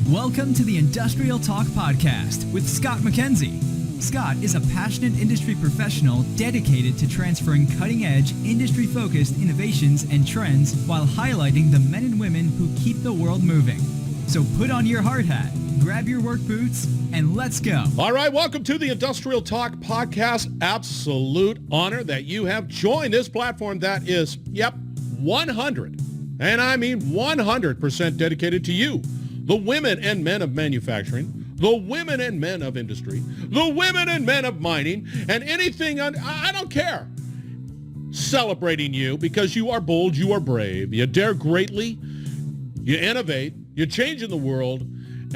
Welcome to the Industrial Talk Podcast with Scott McKenzie. Scott is a passionate industry professional dedicated to transferring cutting-edge, industry-focused innovations and trends while highlighting the men and women who keep the world moving. So put on your hard hat, grab your work boots, and let's go. All right, welcome to the Industrial Talk Podcast. Absolute honor that you have joined this platform that is, 100, and I mean 100% dedicated to you, the women and men of manufacturing, the women and men of industry, the women and men of mining, and anything, I don't care. Celebrating you because you are bold, you are brave, you dare greatly, you innovate, you're changing the world,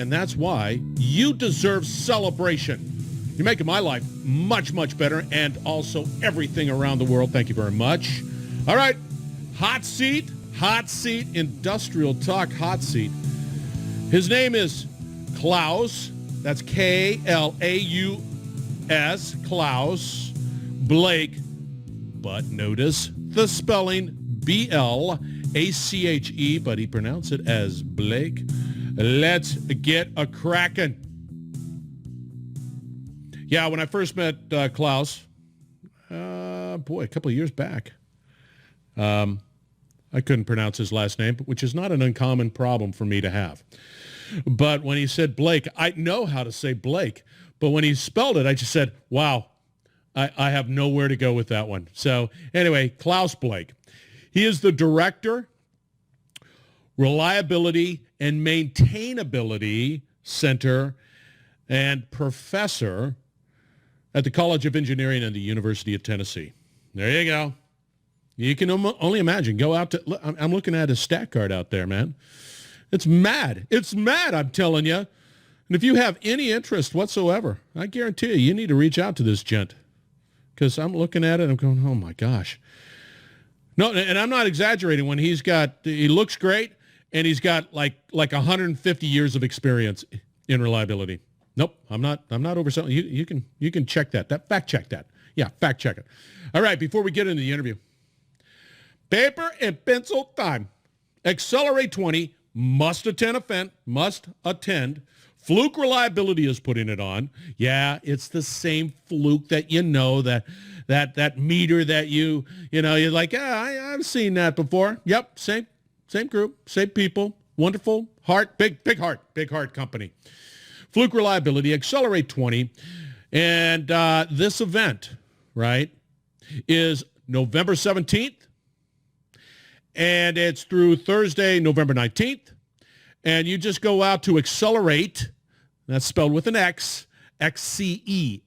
and that's why you deserve celebration. You're making my life much, much better, and also everything around the world. Thank you very much. All right, hot seat, Industrial Talk hot seat. His name is Klaus, that's K-L-A-U-S, Klaus Blache, but notice the spelling B-L-A-C-H-E, but he pronounced it as Blake. Let's get a crackin'. Yeah, when I first met Klaus, a couple of years back, I couldn't pronounce his last name, which is not an uncommon problem for me to have. But when he said Blake, I know how to say Blake. But when he spelled it, I just said, wow, I have nowhere to go with that one. So anyway, Klaus Blache. He is the Director, Reliability and Maintainability Center and Professor at the College of Engineering and the University of Tennessee. There you go. You can only imagine. Go out to, I'm looking at his stat card out there, man. It's mad. It's mad, I'm telling you. And if you have any interest whatsoever, I guarantee you need to reach out to this gent. Because I'm looking at it and I'm going, oh my gosh. No, and I'm not exaggerating when he looks great and he's got like 150 years of experience in reliability. Nope, I'm not overselling. You can check that. Fact check that. Yeah, fact check it. All right, before we get into the interview. Paper and pencil time. Xcelerate20 must attend. Fluke Reliability is putting it on. Yeah, it's the same Fluke that you know, that meter that you're like, I've seen that before. Yep, same group, same people, wonderful heart, big heart company. Fluke Reliability, Xcelerate20, and this event, right, is November 17th. And it's through Thursday, November 19th. And you just go out to Xcelerate, that's spelled with an X, Xcelerate,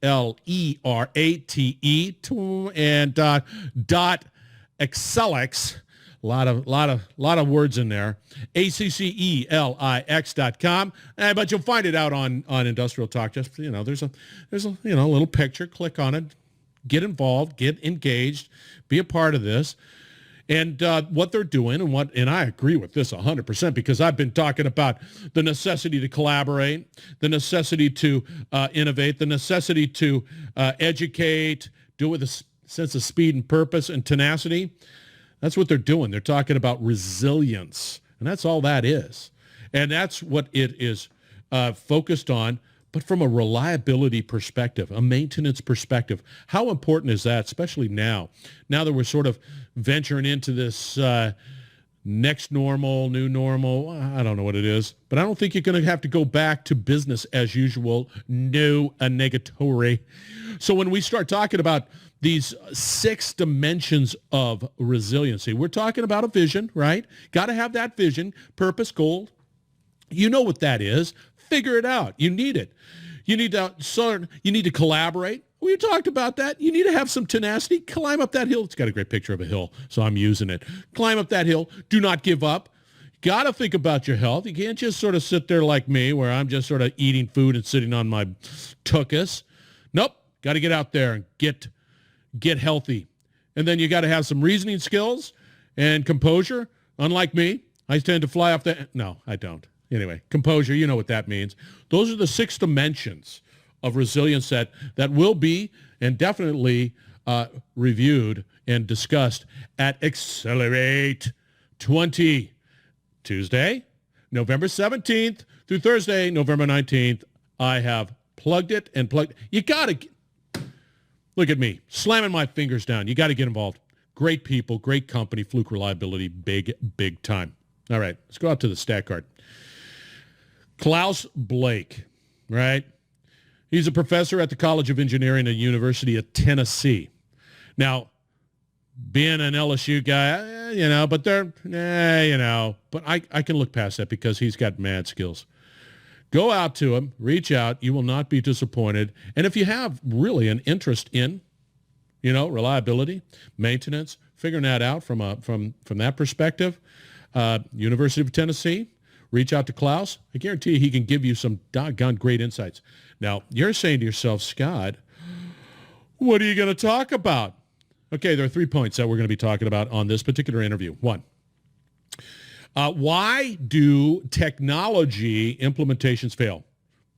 and .Accelix, a lot of words in there, ACCELIX.com. But you'll find it out on Industrial Talk. Just, there's a little picture. Click on it, get involved, get engaged, be a part of this. And what they're doing, and I agree with this 100% because I've been talking about the necessity to collaborate, the necessity to innovate, the necessity to educate, do it with a sense of speed and purpose and tenacity. That's what they're doing. They're talking about resilience, and that's all that is. And that's what it is focused on, but from a reliability perspective, a maintenance perspective. How important is that, especially now that we're sort of venturing into this next normal, new normal? I don't know what it is, but I don't think you're going to have to go back to business as usual. No, a negatory. So when we start talking about these 6 dimensions of resiliency, we're talking about a vision, right? Got to have that vision, purpose, goal. You know what that is. Figure it out. You need it. You need to collaborate. We talked about that. You need to have some tenacity. Climb up that hill. It's got a great picture of a hill, so I'm using it. Climb up that hill. Do not give up. Got to think about your health. You can't just sort of sit there like me where I'm just sort of eating food and sitting on my tuchus. Nope. Got to get out there and get healthy. And then you got to have some reasoning skills and composure. Unlike me, I tend to fly off the... No, I don't. Anyway, composure, you know what that means. Those are the 6 dimensions of resilience that will be and definitely reviewed and discussed at Xcelerate20. Tuesday, November 17th through Thursday, November 19th. I have plugged it and plugged. You got to look at me slamming my fingers down. You got to get involved. Great people, great company, Fluke Reliability, big time. All right, let's go out to the stat card. Klaus Blache, right? He's a professor at the College of Engineering at the University of Tennessee. Now, being an LSU guy, but but I can look past that because he's got mad skills. Go out to him, reach out. You will not be disappointed. And if you have really an interest in, reliability, maintenance, figuring that out from that perspective, University of Tennessee, reach out to Klaus. I guarantee you he can give you some doggone great insights. Now, you're saying to yourself, Scott, what are you going to talk about? Okay, there are 3 points that we're going to be talking about on this particular interview. One, why do technology implementations fail?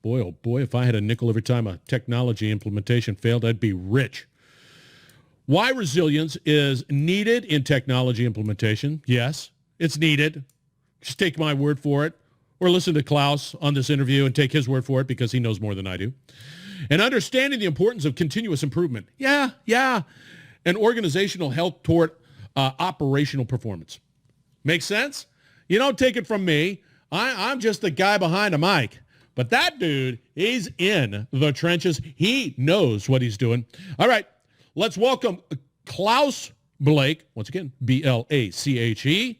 Boy, oh boy, if I had a nickel every time a technology implementation failed, I'd be rich. Why resilience is needed in technology implementation? Yes, it's needed. Just take my word for it, or listen to Klaus on this interview and take his word for it because he knows more than I do. And understanding the importance of continuous improvement. Yeah. And organizational health toward operational performance. Make sense? You don't take it from me. I'm just the guy behind a mic. But that dude, he's in the trenches. He knows what he's doing. All right, let's welcome Klaus Blache, once again, Blache,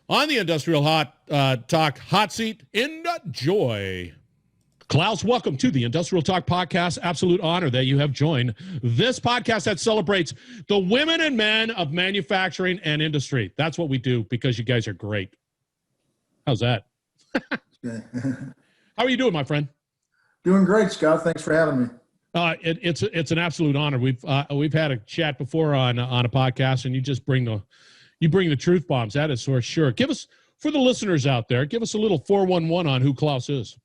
on the Industrial Talk Hot Seat. Enjoy. Klaus, welcome to the Industrial Talk Podcast. Absolute honor that you have joined this podcast that celebrates the women and men of manufacturing and industry. That's what we do because you guys are great. How's that? How are you doing, my friend? Doing great, Scott. Thanks for having me. It's an absolute honor. We've had a chat before on a podcast, and you just bring the truth bombs. That is for sure. Give us, for the listeners out there, give us a little 411 on who Klaus is.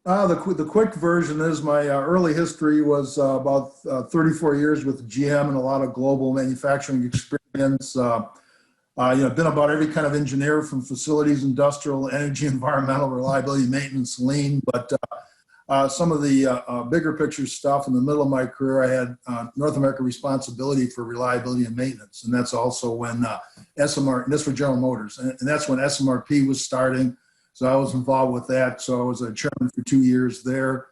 The quick version is my early history was about 34 years with GM and a lot of global manufacturing experience. Been about every kind of engineer from facilities, industrial, energy, environmental, reliability, maintenance, lean. But some of the bigger picture stuff in the middle of my career, I had North America responsibility for reliability and maintenance. And that's also when SMR, and this for General Motors, and that's when SMRP was starting. So I was involved with that. So I was a chairman for 2 years there.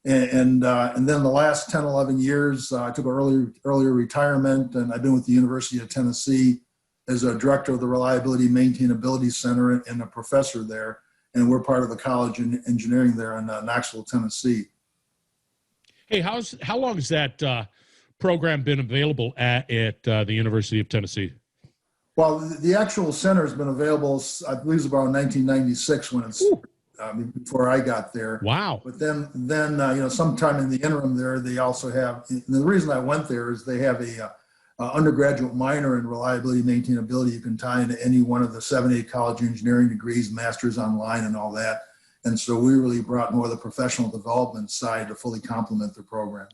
And then the last 10, 11 years, I took an earlier retirement, and I've been with the University of Tennessee as a director of the Reliability Maintainability Center and a professor there. And we're part of the College of Engineering there in Knoxville, Tennessee. Hey, how long has that program been available at the University of Tennessee? Well, the actual center has been available, I believe, it's about 1996 when it's before I got there. Wow! But then sometime in the interim there, they also have. And the reason I went there is they have a undergraduate minor in reliability maintainability. You can tie into any one of the 7-8 college engineering degrees, masters online, and all that. And so we really brought more of the professional development side to fully complement the program.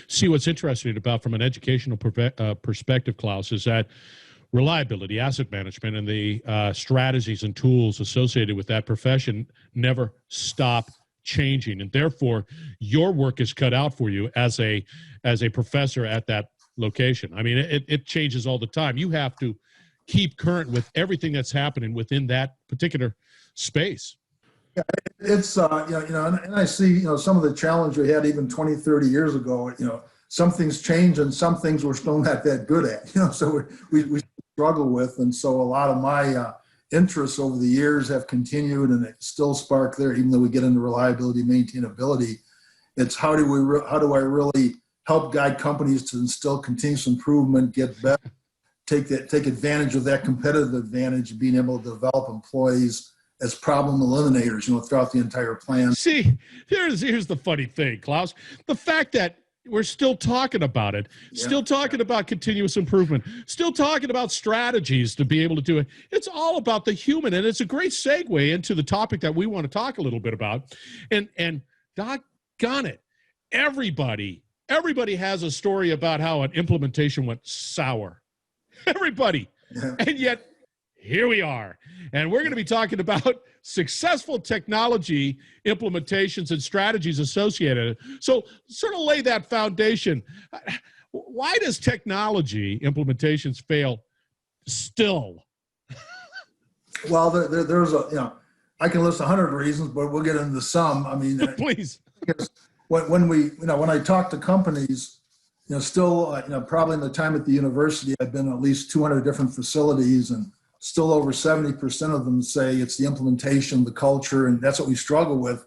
See, what's interesting about from an educational perspective, Klaus, is that reliability, asset management, and the strategies and tools associated with that profession never stop changing. And therefore, your work is cut out for you as a professor at that location. I mean, it changes all the time. You have to keep current with everything that's happening within that particular space. Yeah, it's, and I see, some of the challenge we had even 20, 30 years ago, some things change and some things we're still not that good at, so we struggle with. And so a lot of my interests over the years have continued, and it still spark there, even though we get into reliability, maintainability. It's how do I really help guide companies to instill continuous improvement, get better, take advantage of that competitive advantage, being able to develop employees as problem eliminators, throughout the entire plan. See, here's the funny thing, Klaus. The fact that we're still talking about it, still talking about continuous improvement, still talking about strategies to be able to do it. It's all about the human, and it's a great segue into the topic that we want to talk a little bit about. And doggone it, everybody has a story about how an implementation went sour. Everybody. Yeah. And yet, here we are. And we're going to be talking about successful technology implementations and strategies associated. So sort of lay that foundation. Why does technology implementations fail still? Well, there's I can list 100 reasons, but we'll get into some. I mean, please. When I talk to companies, still, probably in the time at the university, I've been at least 200 different facilities, and still over 70% of them say it's the implementation, the culture, and that's what we struggle with.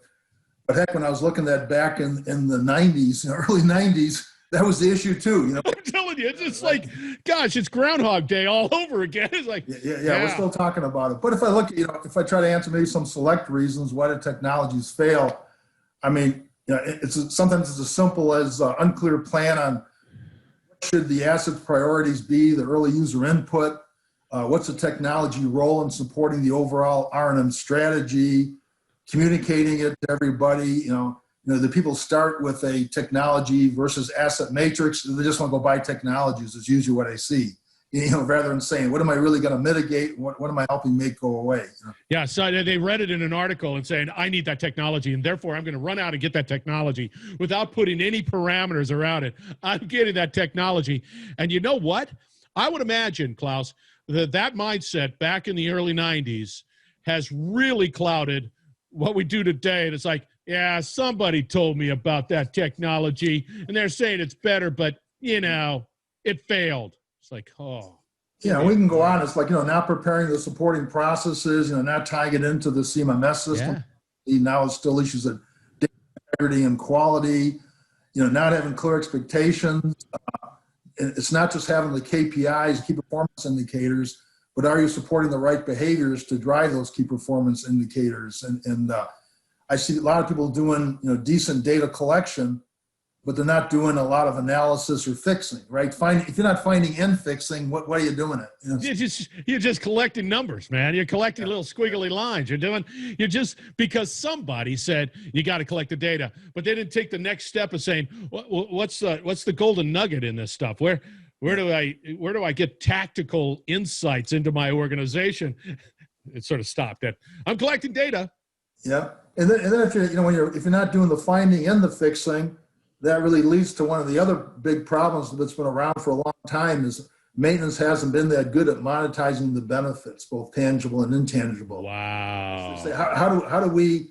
But heck, when I was looking at back in the 90s, early 90s, that was the issue too. I'm telling you, it's just like, gosh, it's Groundhog Day all over again. It's like, yeah, we're still talking about it. But if I look, if I try to answer maybe some select reasons why the technologies fail, I mean, sometimes it's as simple as unclear plan on what should the asset priorities be, the early user input, what's the technology role in supporting the overall R&M strategy, communicating it to everybody, the people start with a technology versus asset matrix. They just want to go buy technologies. Is usually what I see, rather than saying, what am I really going to mitigate? What am I helping make go away? Yeah, so they read it in an article and saying, I need that technology, and therefore I'm going to run out and get that technology without putting any parameters around it. I'm getting that technology. And you know what? I would imagine, Klaus, that mindset back in the early 90s has really clouded what we do today. And it's like, yeah, somebody told me about that technology, and they're saying it's better, but, it failed. It's like, oh. Yeah, we can go on. It's like, not preparing the supporting processes, not tying it into the CMMS system. Yeah. Now it's still issues of data integrity and quality, not having clear expectations. It's not just having the KPIs, key performance indicators, but are you supporting the right behaviors to drive those key performance indicators? And I see a lot of people doing, decent data collection, but they're not doing a lot of analysis or fixing, right? If you're not finding and fixing, what are you doing it? You're just collecting numbers, man. You're collecting little squiggly lines. You're just because somebody said you got to collect the data, but they didn't take the next step of saying, what's the golden nugget in this stuff? Where do I get tactical insights into my organization? It sort of stopped at, I'm collecting data. Yeah. And then if you're not doing the finding and the fixing, that really leads to one of the other big problems that's been around for a long time is maintenance hasn't been that good at monetizing the benefits, both tangible and intangible. Wow. So how do we,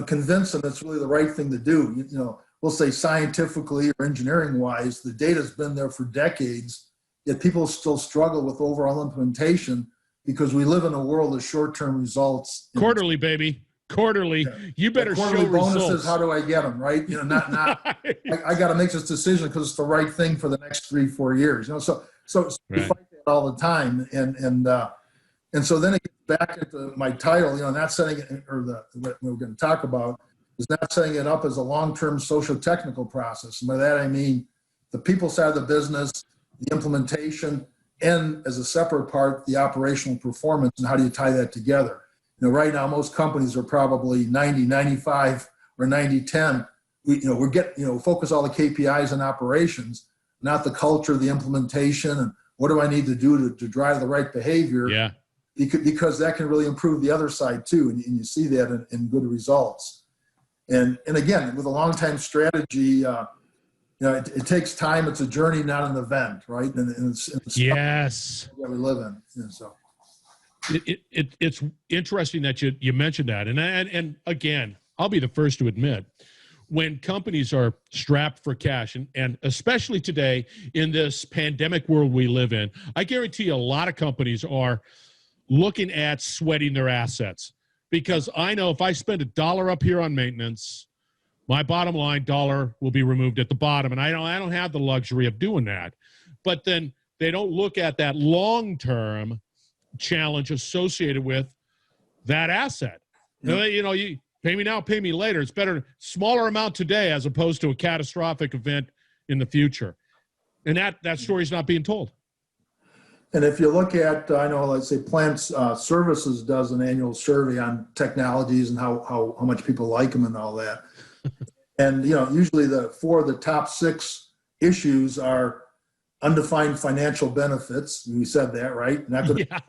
convince them it's really the right thing to do? We'll say scientifically or engineering wise, the data's been there for decades, yet people still struggle with overall implementation because we live in a world of short-term results. Quarterly, baby. Quarterly. Yeah. You better show bonuses, results. How do I get them, right? I got to make this decision because it's the right thing for the next 3-4 years. So we fight that all the time, and so then it gets back into my title. Not setting it, or what we're going to talk about is not setting it up as a long-term socio-technical process. And by that I mean the people side of the business, the implementation, and as a separate part, the operational performance, and how do you tie that together? Right now, most companies are probably 90, 95, or 90-10. We focus all the KPIs and operations, not the culture, the implementation, and what do I need to do to drive the right behavior? Yeah. Because that can really improve the other side too, and you see that in good results. And again, with a long-time strategy, it takes time. It's a journey, not an event, right? And it's yes that we live in. So. It's interesting that you mentioned that, and again, I'll be the first to admit, when companies are strapped for cash, and especially today in this pandemic world we live in, I guarantee a lot of companies are looking at sweating their assets, because I know if I spend $1 up here on maintenance, my bottom line dollar will be removed at the bottom, and I don't have the luxury of doing that. But then they don't look at that long-term challenge associated with that asset. Yeah. You pay me now, pay me later. It's better, smaller amount today as opposed to a catastrophic event in the future. And that story is not being told. And if you look at, I know, let's say Plant Services does an annual survey on technologies and how much people like them and all that. And, usually four of the top 6 issues are undefined financial benefits. We said that, right? Not good. Yeah.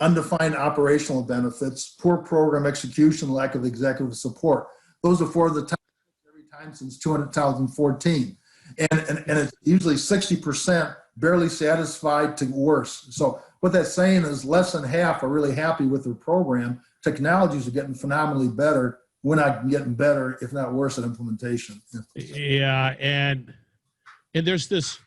undefined operational benefits, poor program execution, lack of executive support. Those are four of the top every time since 2014. And it's usually 60% barely satisfied to worse. So what that's saying is less than half are really happy with their program. Technologies are getting phenomenally better. We're not getting better, if not worse, at implementation. Yeah, and there's this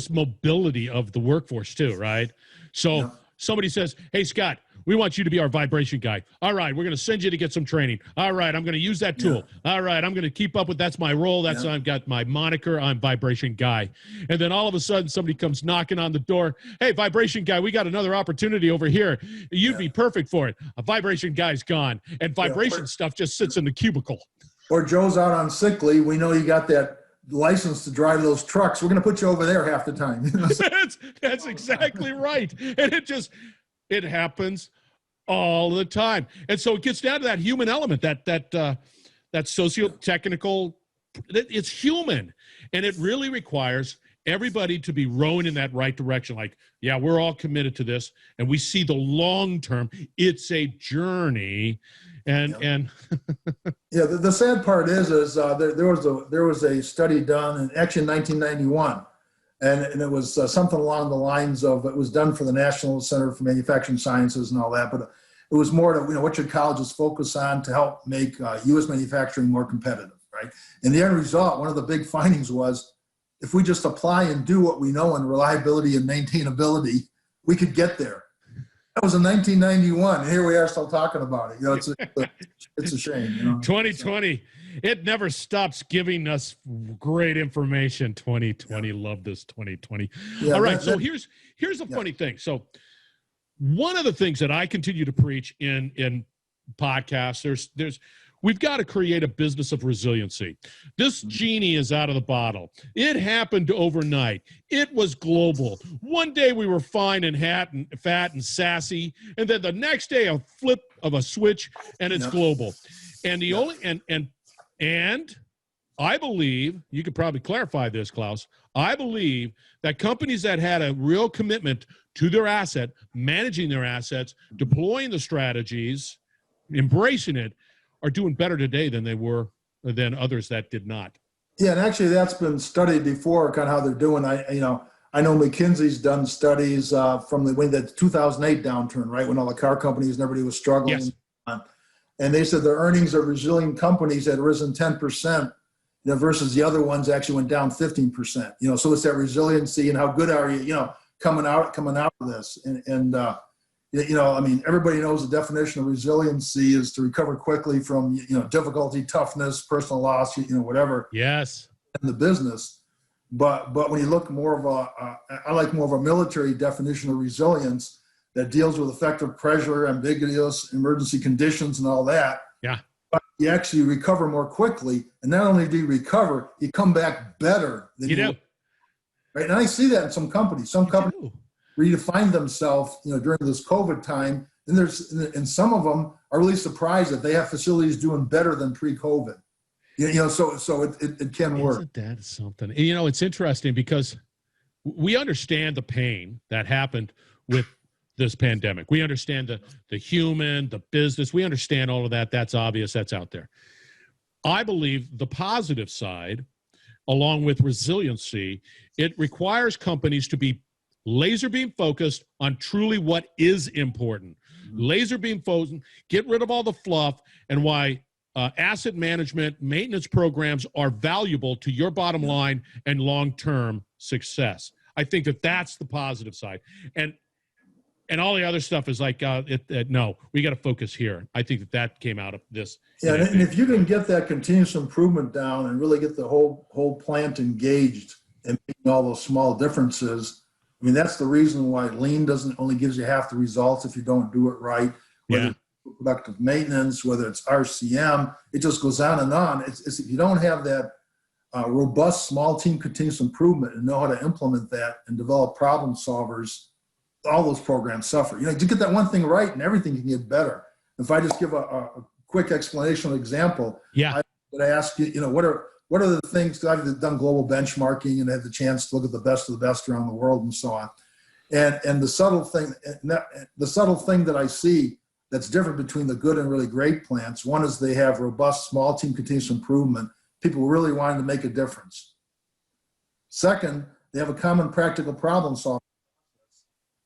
mobility of the workforce too, right? So somebody says, "Hey, Scott, we want you to be our vibration guy." All right, we're going to send you to get some training. All right, I'm going to use that tool. All right, I'm going to keep up with, that's my role. That's I've got my moniker. I'm vibration guy. And then all of a sudden somebody comes knocking on the door. "Hey, vibration guy, we got another opportunity over here. You'd be perfect for it." A vibration guy's gone, and vibration stuff just sits in the cubicle. Or Joe's out on sick leave. We know you got that license to drive those trucks. We're going to put you over there half the time. That's exactly right. And it happens all the time. And so it gets down to that human element, that socio-technical, it's human. And it really requires everybody to be rowing in that right direction. Like, yeah, we're all committed to this, and we see the long term. It's a journey. And the sad part is there was a study done actually in 1991, and it was something along the lines of, it was done for the National Center for Manufacturing Sciences and all that, but it was more to, what should colleges focus on to help make U.S. manufacturing more competitive, right? And the end result, one of the big findings was, if we just apply and do what we know in reliability and maintainability, we could get there. That was in 1991. And here we are still talking about it. It's a shame. 2020, it never stops giving us great information. 2020, love this 2020. All right, so here's the funny thing. So one of the things that I continue to preach in podcasts, we've got to create a business of resiliency. This genie is out of the bottle. It happened overnight. It was global. One day we were fine and fat and sassy, and then the next day a flip of a switch and it's global. And the only and I believe, you could probably clarify this, Klaus, I believe that companies that had a real commitment to their asset, managing their assets, deploying the strategies, embracing it, are doing better today than others that did not. Yeah, and actually that's been studied before, kind of how they're doing. I know McKinsey's done studies from the 2008 downturn, right, when all the car companies and everybody was struggling. Yes. And they said the earnings of resilient companies had risen 10%, versus the other ones actually went down 15%. So it's that resiliency and how good are you, coming out of this. Everybody knows the definition of resiliency is to recover quickly from, difficulty, toughness, personal loss, whatever. Yes. In the business. But when you look more of I like more of a military definition of resilience that deals with effective pressure, ambiguous emergency conditions and all that. Yeah. But you actually recover more quickly. And not only do you recover, you come back better than you do. Right. And I see that in some companies. Some companies redefine themselves, during this COVID time, and some of them are really surprised that they have facilities doing better than pre-COVID. So it can work. Isn't that something? It's interesting because we understand the pain that happened with this pandemic. We understand the human, the business. We understand all of that. That's obvious. That's out there. I believe the positive side, along with resiliency, it requires companies to be laser beam focused on truly what is important. Laser beam focused, get rid of all the fluff, and why asset management, maintenance programs are valuable to your bottom line and long-term success. I think that's the positive side. And all the other stuff is like, no, we got to focus here. I think that came out of this. Yeah, and if you can get that continuous improvement down and really get the whole plant engaged and making all those small differences, that's the reason why lean only gives you half the results if you don't do it right. Whether it's productive maintenance, whether it's RCM, it just goes on and on. It's if you don't have that robust small team continuous improvement and know how to implement that and develop problem solvers, all those programs suffer. You get that one thing right and everything can get better. If I just give a quick explanation example, I would ask you, what are the things, because I've done global benchmarking and had the chance to look at the best of the best around the world and so on. And the subtle thing, that I see that's different between the good and really great plants, one is they have robust small team continuous improvement, people really wanting to make a difference. Second, they have a common practical problem solving.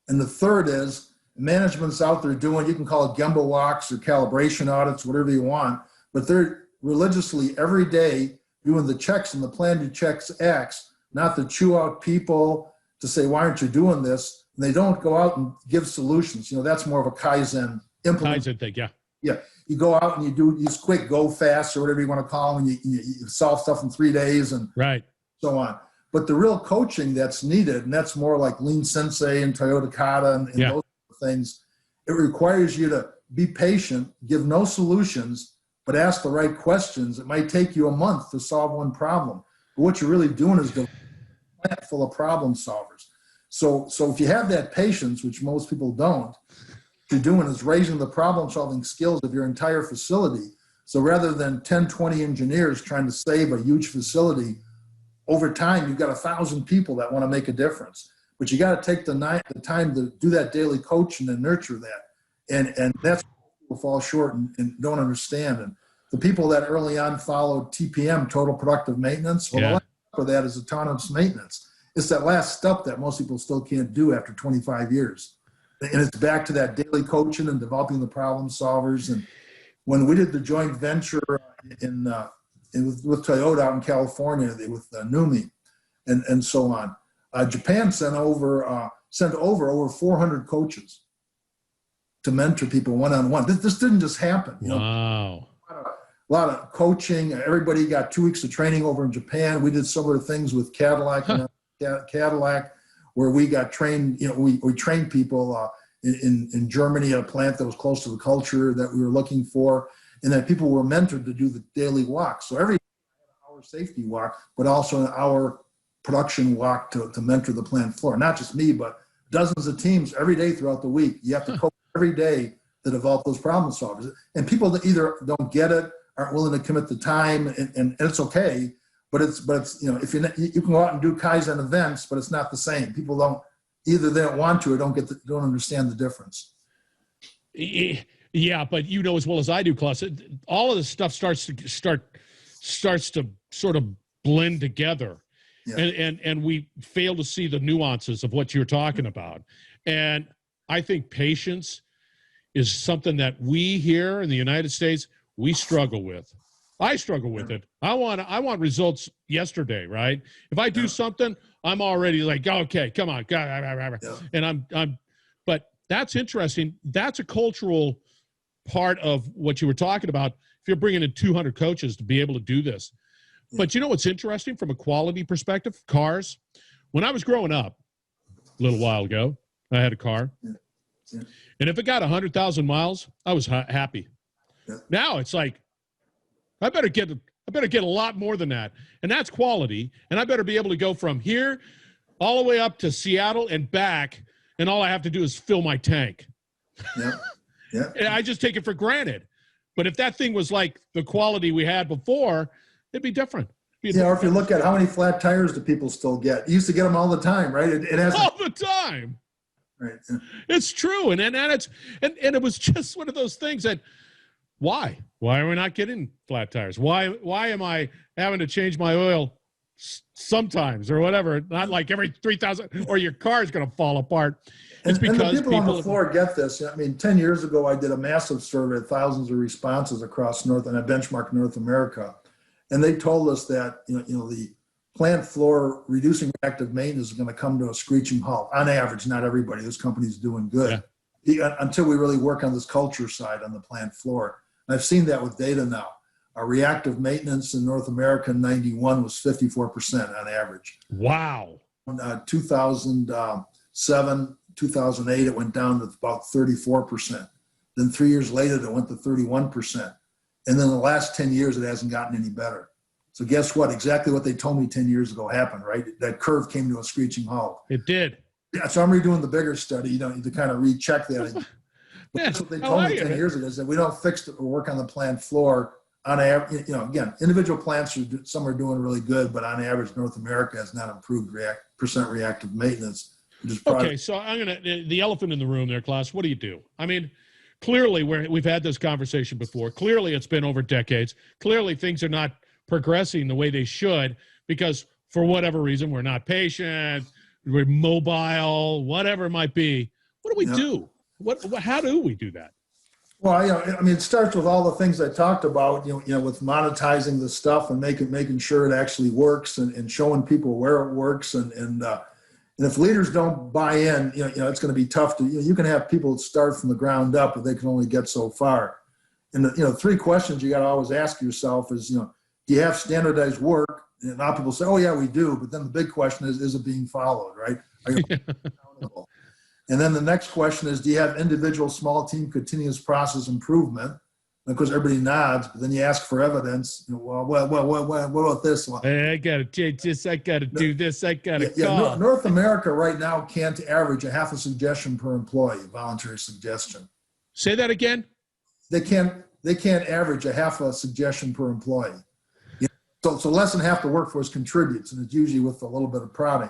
And the third is management's out there doing, you can call it Gemba walks or calibration audits, whatever you want, but they're religiously every day doing the checks, and the plan to checks X, not to chew out people to say, why aren't you doing this? And they don't go out and give solutions. That's more of a Kaizen implement. Kaizen thing, yeah. Yeah, you go out and you do these quick go fast or whatever you want to call them, and you solve stuff in 3 days and right. So on. But the real coaching that's needed, and that's more like Lean Sensei and Toyota Kata and those things, it requires you to be patient, give no solutions, but ask the right questions. It might take you a month to solve one problem. But what you're really doing is a plant full of problem solvers. So if you have that patience, which most people don't, what you're doing is raising the problem solving skills of your entire facility. So rather than 10, 20 engineers trying to save a huge facility, over time, you've got 1,000 people that want to make a difference. But you got to take the time to do that daily coaching and nurture that. And that's what people fall short and don't understand. And the people that early on followed TPM, total productive maintenance, well, the last step of that is autonomous maintenance. It's that last step that most people still can't do after 25 years. And it's back to that daily coaching and developing the problem solvers. And when we did the joint venture with Toyota out in California, with Numi and so on, Japan sent over over 400 coaches to mentor people one-on-one. This didn't just happen. Wow. A lot of coaching. Everybody got 2 weeks of training over in Japan. We did similar things with Cadillac, where we got trained. We trained people in Germany at a plant that was close to the culture that we were looking for, and then people were mentored to do the daily walk. So every hour safety walk, but also an hour production walk to mentor the plant floor. Not just me, but dozens of teams every day throughout the week. You have to coach every day to develop those problem solvers. And people that either don't get it, aren't willing to commit the time, and it's okay. But it's if you can go out and do Kaizen events, but it's not the same. People they don't want to or don't understand the difference. Yeah, but as well as I do, Klaus, all of this stuff starts to sort of blend together. Yeah. And we fail to see the nuances of what you're talking about. And I think patience is something that we here in the United States, we struggle with. I struggle with it. I want results yesterday, right? If I do something, I'm already like, okay, come on. And but that's interesting. That's a cultural part of what you were talking about. If you're bringing in 200 coaches to be able to do this. But what's interesting from a quality perspective? Cars. When I was growing up a little while ago, I had a car. Yeah. And if it got 100,000 miles, I was happy. Yeah. Now it's like, I better get a lot more than that. And that's quality. And I better be able to go from here all the way up to Seattle and back. And all I have to do is fill my tank. Yeah. Yeah. And I just take it for granted. But if that thing was like the quality we had before, it'd be different. Or if you look at how many flat tires do people still get? You used to get them all the time, right? It has all the time. Right. It's true. And it was just one of those things that, why are we not getting flat tires? Why am I having to change my oil sometimes or whatever? Not like every 3,000 or your car is going to fall apart. It's because and the people on the floor get this. I mean, 10 years ago, I did a massive survey, thousands of responses across and I benchmarked North America. And they told us that, the plant floor reducing reactive maintenance is going to come to a screeching halt. On average, not everybody. This company's doing good. Yeah. Until we really work on this culture side on the plant floor. And I've seen that with data now. Our reactive maintenance in North America in 91 was 54% on average. Wow. In 2007, 2008, it went down to about 34%. Then 3 years later, it went to 31%. And then the last 10 years, it hasn't gotten any better. So guess what? Exactly what they told me 10 years ago happened, right? That curve came to a screeching halt. It did. Yeah, so I'm redoing the bigger study, to kind of recheck that. But that's what they told me 10 years ago, is that we don't fix it or work on the plant floor on average. Again, individual plants, some are doing really good, but on average, North America has not improved percent reactive maintenance. Okay, so the elephant in the room there, Klaus, what do you do? I mean, clearly we've had this conversation before. Clearly it's been over decades. Clearly things are not progressing the way they should because for whatever reason, we're not patient, we're mobile, whatever it might be. What do we do? How do we do that? Well, I mean, it starts with all the things I talked about, with monetizing the stuff and making sure it actually works and showing people where it works. And if leaders don't buy in, it's going to be tough to, you can have people start from the ground up, but they can only get so far. And, three questions you got to always ask yourself is, do you have standardized work? And a lot of people say, oh, yeah, we do. But then the big question is it being followed, right? Are you accountable? And then the next question is, do you have individual small team continuous process improvement? And of course, everybody nods, but then you ask for evidence. Well, what about this one? Hey, I got to change this. I got to do this. I got to call. North America right now can't average a half a suggestion per employee, voluntary suggestion. Say that again? They can't average a half a suggestion per employee. So less than half the workforce contributes, and it's usually with a little bit of prodding.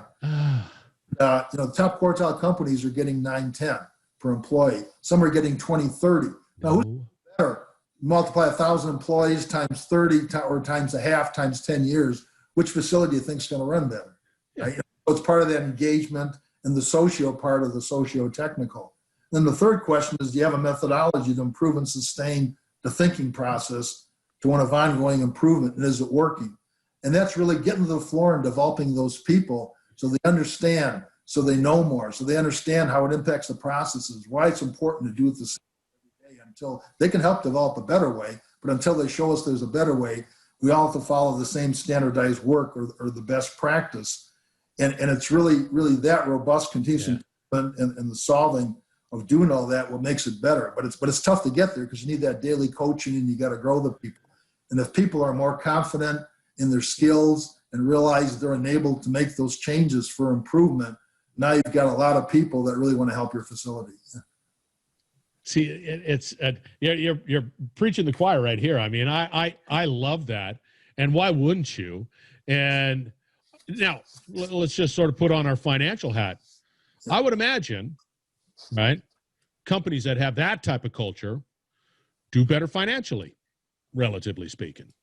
Top quartile companies are getting 9-10 per employee. Some are getting 20-30. Now, who's better? Multiply 1,000 employees times 30 or times a half times 10 years. Which facility do you think is going to run better? Yeah. Right? So it's part of that engagement and the socio part of the socio-technical. Then the third question is, do you have a methodology to improve and sustain the thinking process to one of ongoing improvement, and is it working? And that's really getting to the floor and developing those people so they understand, so they know more, so they understand how it impacts the processes, why it's important to do it the same every day until they can help develop a better way. But until they show us there's a better way, we all have to follow the same standardized work or the best practice. And it's really that robust continuous improvement and the solving of doing all that what makes it better. But it's tough to get there because you need that daily coaching and you got to grow the people. And if people are more confident in their skills and realize they're enabled to make those changes for improvement, now you've got a lot of people that really want to help your facility. See, you're preaching the choir right here. I mean, I love that. And why wouldn't you? And now let's just sort of put on our financial hat. I would imagine, right, companies that have that type of culture do better financially, relatively speaking.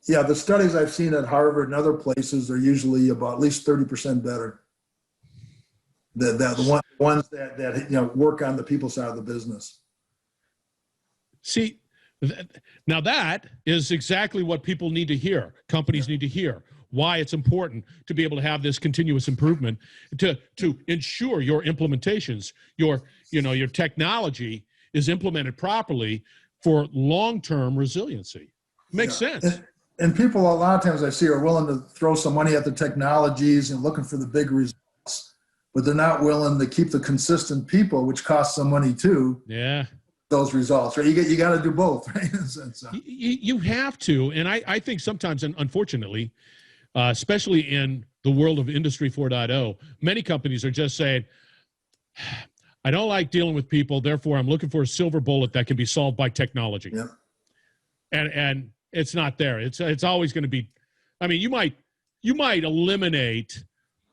Yeah, the studies I've seen at Harvard and other places are usually about at least 30% better. The ones that work on the people side of the business. See, now that is exactly what people need to hear. Companies need to hear why it's important to be able to have this continuous improvement to ensure your implementations, your technology is implemented properly for long-term resiliency. Makes sense. And people a lot of times I see are willing to throw some money at the technologies and looking for the big results, but they're not willing to keep the consistent people, which costs some money too. Yeah. Those results, right? You got to do both, right? You have to. And I think sometimes, and unfortunately, especially in the world of Industry 4.0, many companies are just saying, I don't like dealing with people, therefore I'm looking for a silver bullet that can be solved by technology. Yeah. And it's not there. It's always going to be, I mean, you might eliminate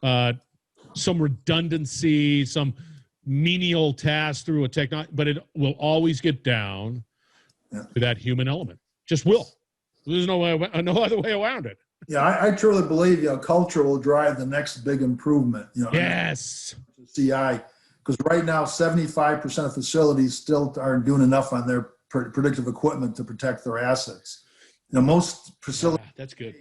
some redundancy, some menial tasks through a technology, but it will always get down to that human element. Just will. There's no other way around it. Yeah, I truly believe culture will drive the next big improvement. Yes. CI, because right now 75% of facilities still aren't doing enough on their predictive equipment to protect their assets. Most facilities, that's good.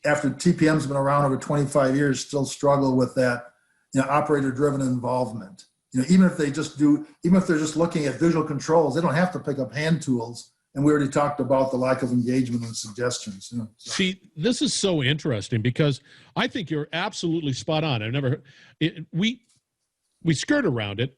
After TPM's been around over 25 years, still struggle with that, operator-driven involvement. Even if they're just looking at visual controls, they don't have to pick up hand tools. And we already talked about the lack of engagement and suggestions. See, this is so interesting because I think you're absolutely spot on. We skirt around it.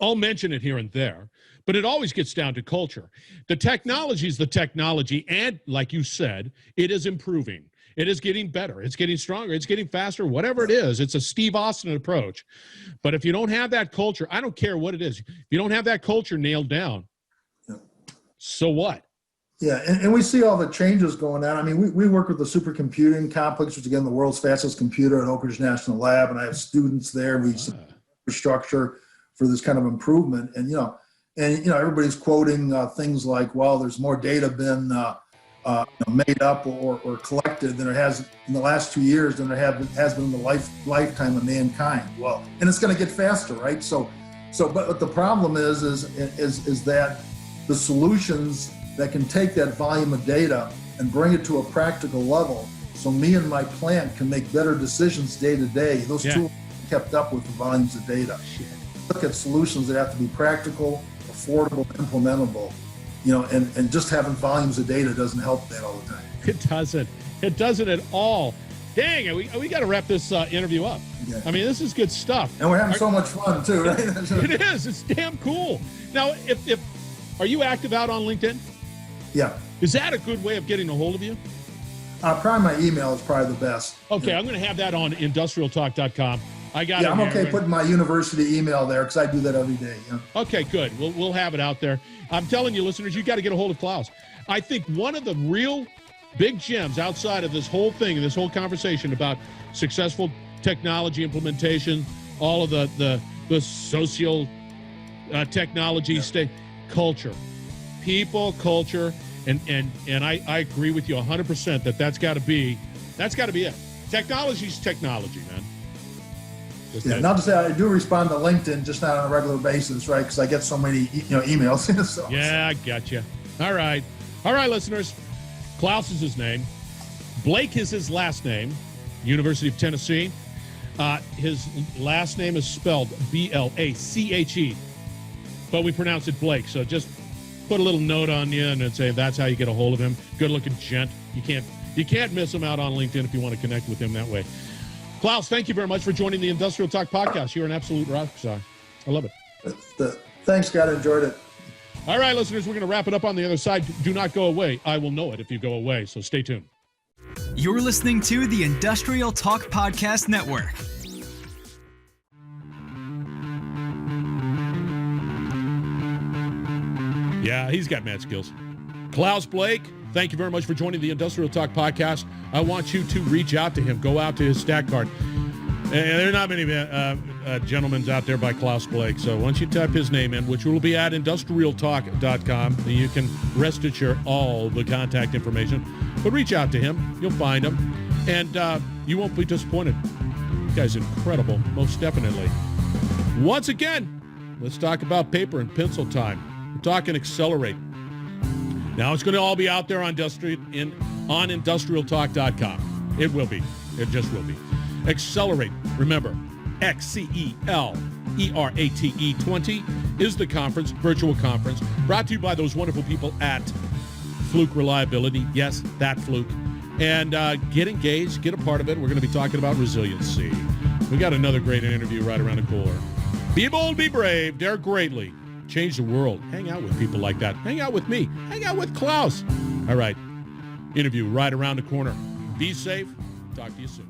I'll mention it here and there, but it always gets down to culture. The technology is the technology, and like you said, it is improving. It is getting better. It's getting stronger. It's getting faster, whatever it is. It's a Steve Austin approach. But if you don't have that culture, I don't care what it is. If you don't have that culture nailed down, so what? Yeah, and we see all the changes going on. I mean, we work with the supercomputing complex, which is, again, the world's fastest computer at Oak Ridge National Lab, and I have students there. We use infrastructure for this kind of improvement, and everybody's quoting things like, "Well, there's more data been made up or collected than there has in the last 2 years than there has been in the lifetime of mankind." Well, and it's going to get faster, right? But the problem is that the solutions that can take that volume of data and bring it to a practical level, so me and my plant can make better decisions day to day. Those tools kept up with the volumes of data. Look at solutions that have to be practical, affordable, implementable, and just having volumes of data doesn't help that all the time. It doesn't at all. Dang, we got to wrap this interview up. Yeah. I mean, this is good stuff. And we're having so much fun too, right? It is. It's damn cool. Now, are you active out on LinkedIn? Yeah. Is that a good way of getting a hold of you? Probably my email is probably the best. Okay, I'm going to have that on industrialtalk.com. I got it. Yeah, I'm okay putting my university email there because I do that every day. Yeah. Okay, good. We'll have it out there. I'm telling you, listeners, you got to get a hold of Klaus. I think one of the real big gems outside of this whole thing, this whole conversation about successful technology implementation, all of the social technology culture, people, culture, and I agree with you 100% that's got to be it. Technology's technology, man. Not to say I do respond to LinkedIn, just not on a regular basis, right? Because I get so many emails. So. Yeah, I got you. All right, listeners. Klaus is his name. Blake is his last name. University of Tennessee. His last name is spelled Blache, but we pronounce it Blake. So just put a little note on you and say that's how you get a hold of him. Good-looking gent. You can't miss him out on LinkedIn if you want to connect with him that way. Klaus, thank you very much for joining the Industrial Talk podcast. You're an absolute rock star. I love it. Thanks, Scott. I enjoyed it. All right, listeners, we're going to wrap it up on the other side. Do not go away. I will know it if you go away, so stay tuned. You're listening to the Industrial Talk Podcast Network. Yeah, he's got mad skills. Klaus Blake, thank you very much for joining the Industrial Talk podcast. I want you to reach out to him. Go out to his stat card. And there are not many gentlemen out there by Klaus Blake. So once you type his name in, which will be at industrialtalk.com, then you can rest assured all the contact information. But reach out to him. You'll find him. And you won't be disappointed. The guy's incredible, most definitely. Once again, let's talk about paper and pencil time. We're talking Xcelerate. Now it's going to all be out there on industrialtalk.com. It will be. It just will be. Xcelerate, remember, Xcelerate 20 is the conference, virtual conference, brought to you by those wonderful people at Fluke Reliability. Yes, that Fluke. And get engaged, get a part of it. We're going to be talking about resiliency. We got another great interview right around the corner. Be bold, be brave, dare greatly. Change the world. Hang out with people like that. Hang out with me. Hang out with Klaus. All right. Interview right around the corner. Be safe. Talk to you soon.